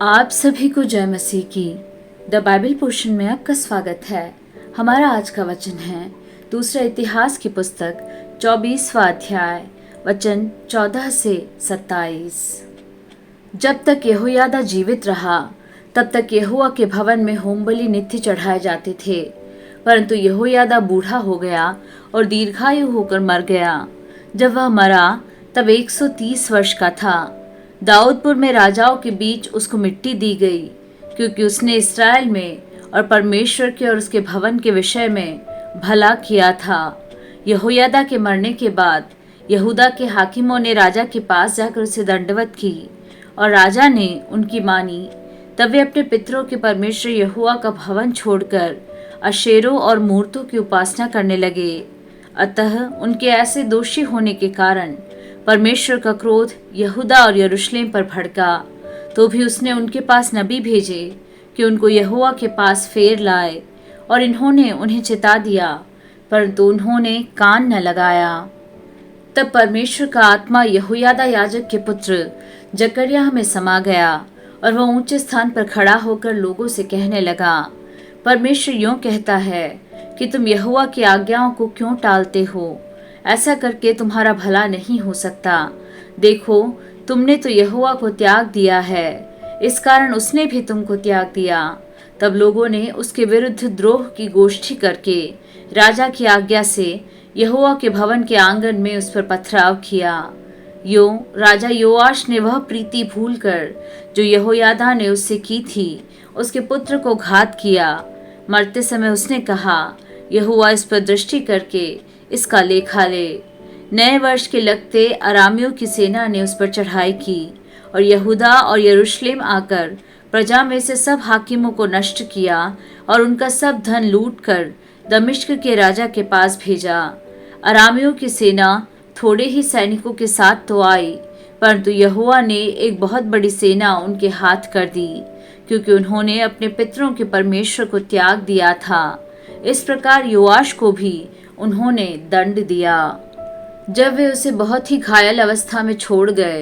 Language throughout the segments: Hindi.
आप सभी को जय मसीह की। द बाइबल पोर्शन में आपका स्वागत है। हमारा आज का वचन है दूसरा इतिहास की पुस्तक 24वां अध्याय वचन 14 से 27। जब तक यहोयादा जीवित रहा तब तक यहोवा के भवन में होमबलि नित्य चढ़ाए जाते थे, परंतु यहोयादा बूढ़ा हो गया और दीर्घायु होकर मर गया। जब वह मरा तब 130 वर्ष का था। दाऊदपुर में राजाओं के बीच उसको मिट्टी दी गई, क्योंकि उसने इस्राएल में और परमेश्वर के और उसके भवन के विषय में भला किया था। यहोयादा के मरने के बाद यहूदा के हाकिमों ने राजा के पास जाकर उसे दंडवत की और राजा ने उनकी मानी। तब वे अपने पितरों के परमेश्वर यहोवा का भवन छोड़कर अशेरों और मूर्तों की उपासना करने लगे। अतः उनके ऐसे दोषी होने के कारण परमेश्वर का क्रोध यहूदा और यरूशलेम पर भड़का। तो भी उसने उनके पास नबी भेजे कि उनको यहोवा के पास फेर लाए, और इन्होंने उन्हें चिता दिया, परंतु उन्होंने कान न लगाया। तब परमेश्वर का आत्मा यहोयादा याजक के पुत्र जकर्याह में समा गया, और वह ऊंचे स्थान पर खड़ा होकर लोगों से कहने लगा, परमेश्वर यूं कहता है कि तुम यहोवा की आज्ञाओं को क्यों टालते हो? ऐसा करके तुम्हारा भला नहीं हो सकता। देखो, तुमने तो यहोवा को त्याग दिया है, इस कारण उसने भी तुमको त्याग दिया। तब लोगों ने उसके विरुद्ध द्रोह की गोष्ठी करके राजा की आज्ञा से यहोवा के भवन के आंगन में उस पर पथराव किया। राजा योआश ने वह प्रीति भूलकर जो यहोयादा ने उससे की थी, उसके पुत्र को घात किया। मरते समय उसने कहा, यहोवा इस पर दृष्टि करके इसका लेखा ले। नए वर्ष के लगते अरामियों की सेना ने उस पर चढ़ाई की, और यहूदा और यरूशलेम आकर प्रजा में से सब हाकिमों को नष्ट किया और उनका सब धन लूट कर दमिश्क के राजा के पास भेजा। अरामियों की सेना थोड़े ही सैनिकों के साथ तो आई, परंतु यहोवा ने एक बहुत बड़ी सेना उनके हाथ कर दी, क्योंकि उन्होंने अपने पितरों के परमेश्वर को त्याग दिया था। इस प्रकार योआश को भी उन्होंने दंड दिया। जब वे उसे बहुत ही घायल अवस्था में छोड़ गए,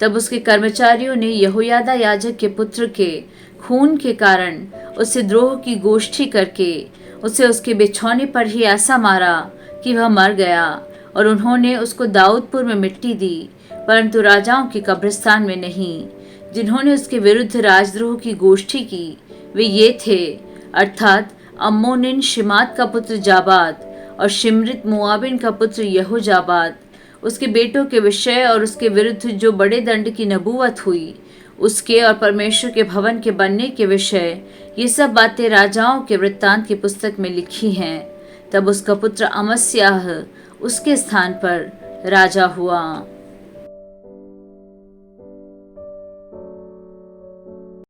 तब उसके कर्मचारियों ने यहोयादा याजक के पुत्र के खून के कारण उससे द्रोह की गोष्ठी करके उसे उसके बिछौने पर ही ऐसा मारा कि वह मर गया, और उन्होंने उसको दाऊदपुर में मिट्टी दी, परंतु राजाओं के कब्रिस्तान में नहीं। जिन्होंने उसके विरुद्ध राजद्रोह की गोष्ठी की वे ये थे, अर्थात अम्मोनिन शिमात का पुत्र जाबाद और शिमरित मोआबिन का पुत्र यहोजाबाद। उसके बेटों के विषय और उसके विरुद्ध जो बड़े दंड की नबूवत हुई, उसके और परमेश्वर के भवन के बनने के विषय, ये सब बातें राजाओं के वृत्तांत की पुस्तक में लिखी हैं। तब उसका पुत्र अमस्याह उसके स्थान पर राजा हुआ।